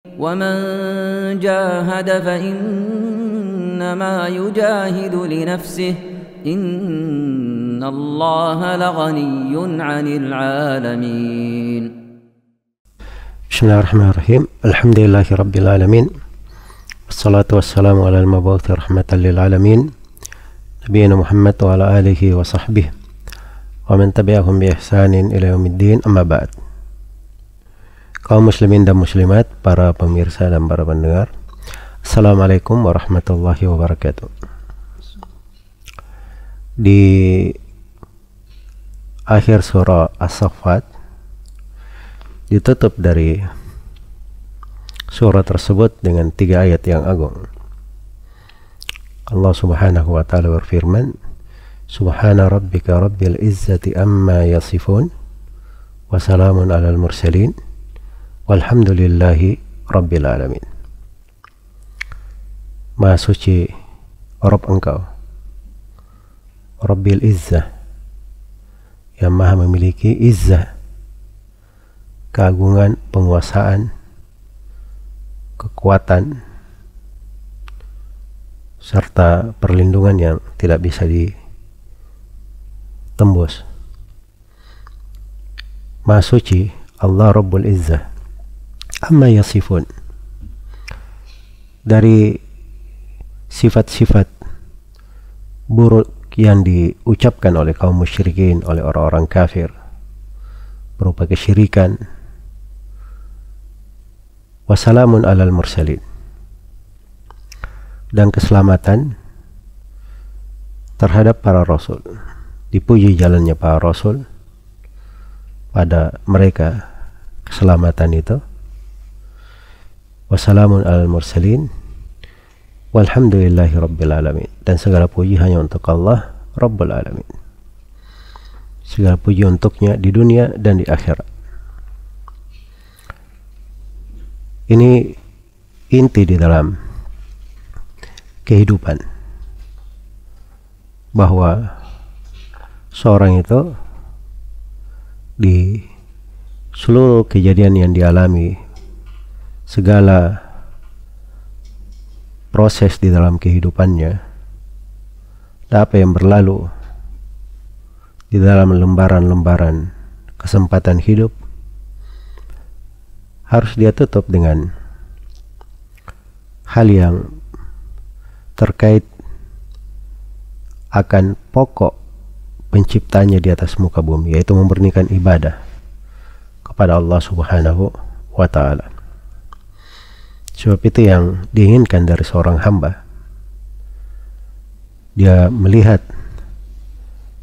ومن جاهد فإنما يجاهد لنفسه إن الله لغني عن العالمين. بسم الله الرحمن الرحيم. الحمد لله رب العالمين، والصلاة والسلام على المبعوث رحمة للعالمين نبينا محمد وعلى آله وصحبه ومن تبعهم بإحسان إلى يوم الدين. أما بعد. Kaum muslimin dan muslimat, para pemirsa dan para pendengar, Assalamualaikum warahmatullahi wabarakatuh. Di akhir surah As-Saffat ditutup dari surah tersebut dengan 3 ayat yang agung. Allah subhanahu wa ta'ala berfirman, Subhana rabbika rabbil izzati amma yasifun wa salamun alal mursalin walhamdulillahi rabbil alamin. Maha suci Rabb engkau, Rabbil izzah, yang maha memiliki izzah, keagungan, penguasaan, kekuatan, serta perlindungan yang tidak bisa ditembus. Maha suci Allah Rabbul izzah amma yasifun, dari sifat-sifat buruk yang diucapkan oleh kaum musyrikin, oleh orang-orang kafir, berupa kesyirikan. Wassalamun alal mursalin, dan keselamatan terhadap para rasul. Dipuji jalannya para rasul, pada mereka keselamatan itu. Wassalamun alal mursalin walhamdulillahi rabbil alamin, dan segala puji hanya untuk Allah Rabbul alamin. Segala puji untuknya di dunia dan di akhirat. Ini inti di dalam kehidupan, bahwa seorang itu di seluruh kejadian yang dialami, segala proses di dalam kehidupannya, apa yang berlalu di dalam lembaran-lembaran kesempatan hidup, harus dia tutup dengan hal yang terkait akan pokok penciptanya di atas muka bumi, yaitu memurnikan ibadah kepada Allah subhanahu wa ta'ala. Sebab itu yang diinginkan dari seorang hamba. Dia melihat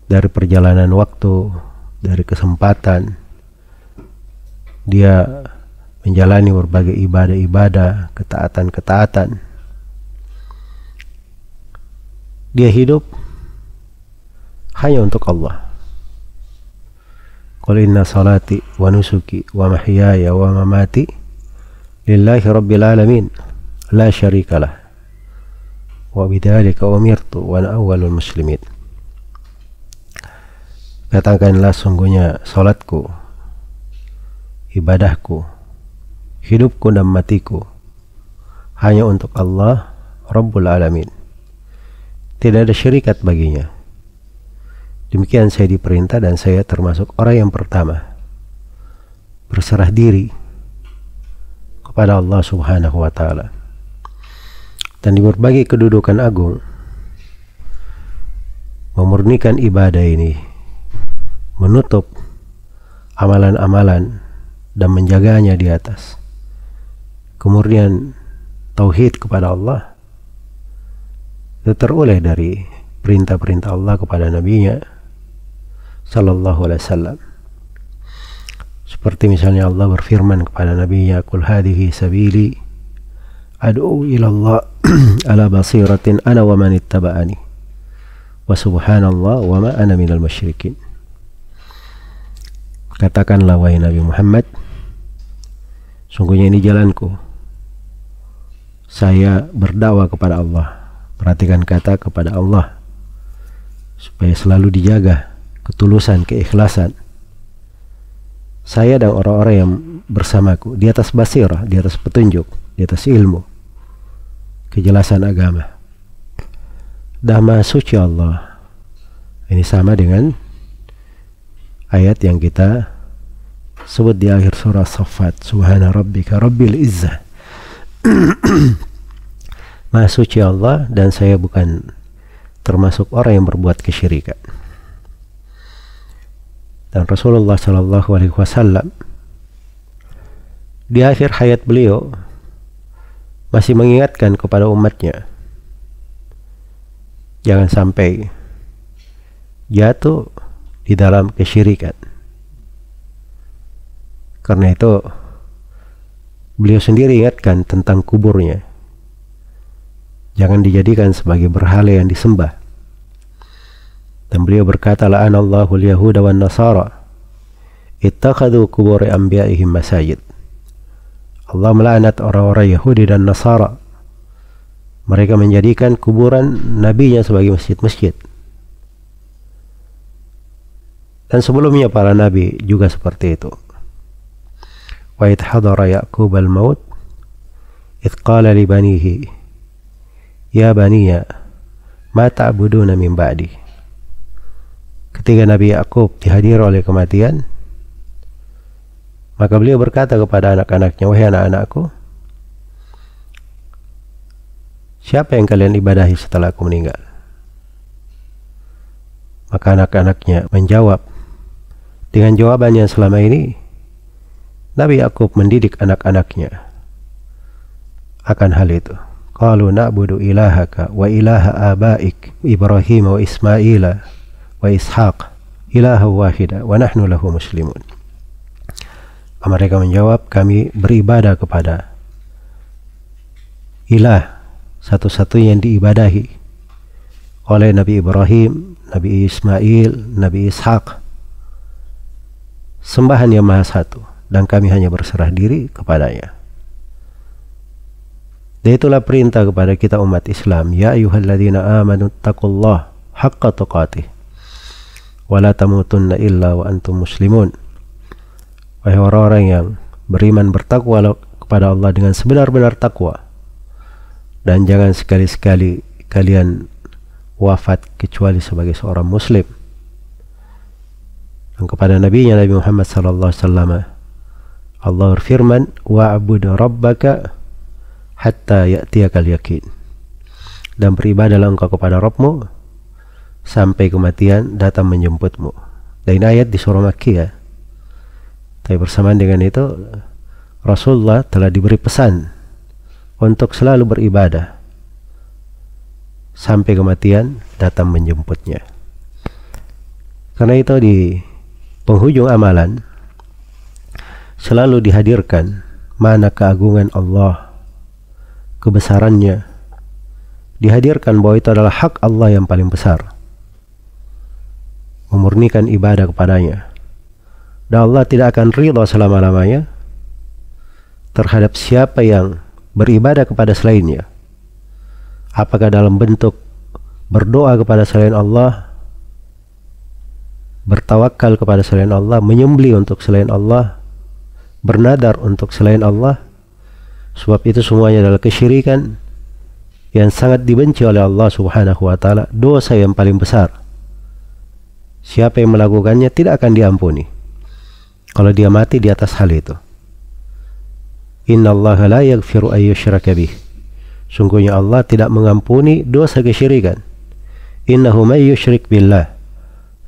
dari perjalanan waktu, dari kesempatan, dia menjalani berbagai ibadah-ibadah, ketaatan-ketaatan. Dia hidup hanya untuk Allah. Qul inna salati wa nusuki wa mahyaya wa mamati lillahi rabbil alamin la syarikalah wa bidzalika umirtu wa ana awwalul muslimin. Katakanlah, sungguhnya salatku, ibadahku, hidupku dan matiku hanya untuk Allah Rabbul alamin. Tidak ada syarikat baginya. Demikian saya diperintah, dan saya termasuk orang yang pertama berserah diri kepada Allah subhanahu wa ta'ala. Dan di berbagai kedudukan agung, memurnikan ibadah ini, menutup amalan-amalan dan menjaganya di atas kemurnian tauhid kepada Allah, itu teroleh dari perintah-perintah Allah kepada nabinya sallallahu alaihi wasallam. Seperti misalnya Allah berfirman kepada nabinya, Qul hadhihi sabili ad'u ila Allah ala basiratin ana wa man ittaba'ani wa subhanallah wa ma ana minal musyrikin. Katakanlah, wahai Nabi Muhammad, sungguhnya ini jalanku, saya berdakwah kepada Allah. Perhatikan kata kepada Allah, supaya selalu dijaga ketulusan, keikhlasan. saya dan orang-orang yang bersamaku di atas basirah, di atas petunjuk, di atas ilmu, kejelasan agama. Dan Maha Suci Allah. Ini sama dengan ayat yang kita sebut di akhir surah Saffat, Subhana rabbika rabbil izzah. Maha Suci Allah, dan saya bukan termasuk orang yang berbuat kesyirikan. Dan Rasulullah Shallallahu Alaihi Wasallam di akhir hayat beliau masih mengingatkan kepada umatnya, jangan sampai jatuh di dalam kesyirikan. Karena itu beliau sendiri ingatkan tentang kuburnya, jangan dijadikan sebagai berhala yang disembah. Dan beliau berkata, la'anallahu al-yahuda wan nasara ittakhadhu qubur anbiya'ihim masajid. Allah melaknat orang-orang Yahudi dan Nasara, mereka menjadikan kuburan nabinya sebagai masjid-masjid. Dan sebelumnya para nabi juga seperti itu. Wa idh hadara Ya'qub al-maut idh qala li banihi ya baniya ma ta'buduna min ba'di. Ketika Nabi Ya'qub dihadiri oleh kematian, maka beliau berkata kepada anak-anaknya, wahai anak-anakku, siapa yang kalian ibadahi setelah aku meninggal? Maka anak-anaknya menjawab dengan jawaban yang selama ini Nabi Ya'qub mendidik anak-anaknya akan hal itu. Qalu na'budu ilahaka wa ilaha abaik Ibrahim wa Ismaila wa Ishaq ilaha wahida wa nahnu lahu muslimun. Mereka menjawab, kami beribadah kepada ilah satu-satunya yang diibadahi oleh Nabi Ibrahim, Nabi Ismail, Nabi Ishaq, sembahan yang maha satu, dan kami hanya berserah diri kepadanya. Dan itulah perintah kepada kita umat Islam, ya ayyuhalladzina amanu taqullaha haqqa tuqatih wa la tamutunna illa wa antum muslimun. Wahai orang-orang yang beriman, bertakwa kepada Allah dengan sebenar-benar takwa, dan jangan sekali-sekali kalian wafat kecuali sebagai seorang muslim. Dan kepada nabinya Nabi Muhammad sallallahu alaihi wasallam Allah berfirman, wa'bud rabbaka hatta ya'tiyakal yaqin. Dan beribadahlah engkau kepada Rabbmu sampai kematian datang menjemputmu. Dan ayat di surah Makkiyah. Tapi bersamaan dengan itu Rasulullah telah diberi pesan untuk selalu beribadah sampai kematian datang menjemputnya. Karena itu di penghujung amalan selalu dihadirkan mana keagungan Allah, kebesarannya, dihadirkan bahwa itu adalah hak Allah yang paling besar, memurnikan ibadah kepadanya. Dan Allah tidak akan ridha selama-lamanya terhadap siapa yang beribadah kepada selainnya, apakah dalam bentuk berdoa kepada selain Allah, bertawakal kepada selain Allah, menyembelih untuk selain Allah, bernadar untuk selain Allah. Sebab itu semuanya adalah kesyirikan yang sangat dibenci oleh Allah Subhanahu wa ta'ala, dosa yang paling besar. Siapa yang melakukannya tidak akan diampuni kalau dia mati di atas hal itu. Innallaha la yaghfiru an yushraka bih. Sungguhnya Allah tidak mengampuni dosa kesyirikan. Innahu may yusyrik billah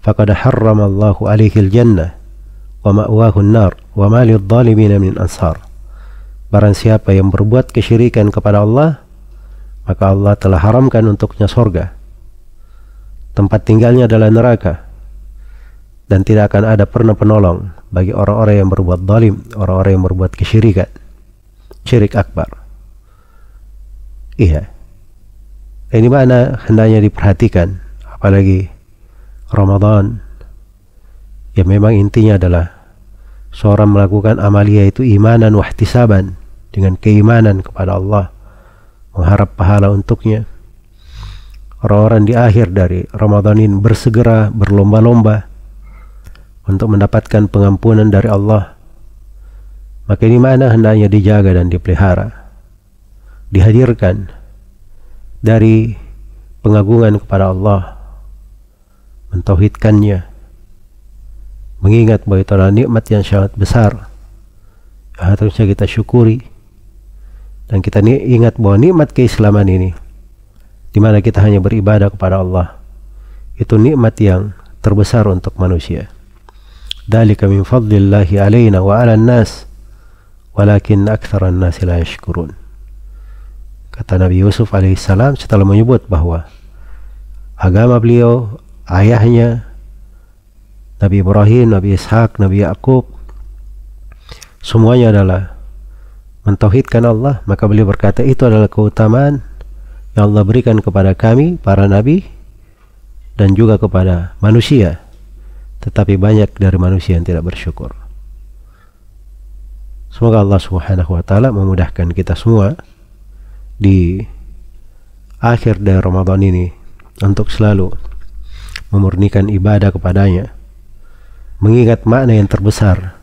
faqad harramallahu alaihil jannah wa ma'wahu an-nar wa ma lidh-dhalimin min ansar. Barang siapa yang berbuat kesyirikan kepada Allah, maka Allah telah haramkan untuknya surga, tempat tinggalnya adalah neraka, dan tidak akan ada pernah penolong bagi orang-orang yang berbuat zalim, orang-orang yang berbuat kesyirikan, syirik akbar. Iya, ini mana hendaknya diperhatikan, apalagi Ramadan, yang memang intinya adalah seorang melakukan amalia itu imanan wa ihtisaban, dengan keimanan kepada Allah, mengharap pahala untuknya. Orang-orang di akhir dari Ramadan ini bersegera, berlomba-lomba untuk mendapatkan pengampunan dari Allah, maka ini mana hendaknya dijaga dan dipelihara, dihadirkan dari pengagungan kepada Allah, mentauhidkannya, mengingat bahwa itu adalah nikmat yang sangat besar yang harusnya kita syukuri, dan kita ingat bahwa nikmat keislaman ini, di mana kita hanya beribadah kepada Allah, itu nikmat yang terbesar untuk manusia. Dzalika min fadlillahi alaina wa 'alan nas walakin aktsaran nasi la yashkurun. Kata Nabi Yusuf alaihissalam setelah menyebut bahwa agama beliau, ayahnya Nabi Ibrahim, Nabi Ishak, Nabi Yakub, semuanya adalah mentauhidkan Allah, maka beliau berkata itu adalah keutamaan yang Allah berikan kepada kami para nabi dan juga kepada manusia, tetapi banyak dari manusia yang tidak bersyukur. Semoga Allah Subhanahu wa taala memudahkan kita semua di akhir dari Ramadan ini untuk selalu memurnikan ibadah kepadanya, mengingat makna yang terbesar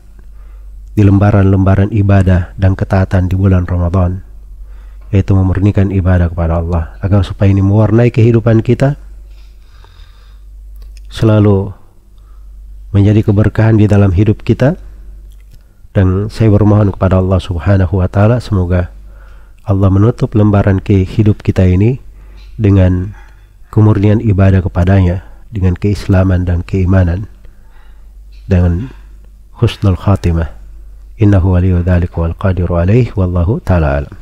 di lembaran-lembaran ibadah dan ketaatan di bulan Ramadan, yaitu memurnikan ibadah kepada Allah, agar supaya ini mewarnai kehidupan kita, selalu menjadi keberkahan di dalam hidup kita. Dan saya bermohon kepada Allah Subhanahu wa taala, semoga Allah menutup lembaran hidup kita ini dengan kemurnian ibadah kepadanya, dengan keislaman dan keimanan, dengan husnul khatimah. Innahu waliyyu dzalika wal qadiru alaihi wallahu ta'ala alam.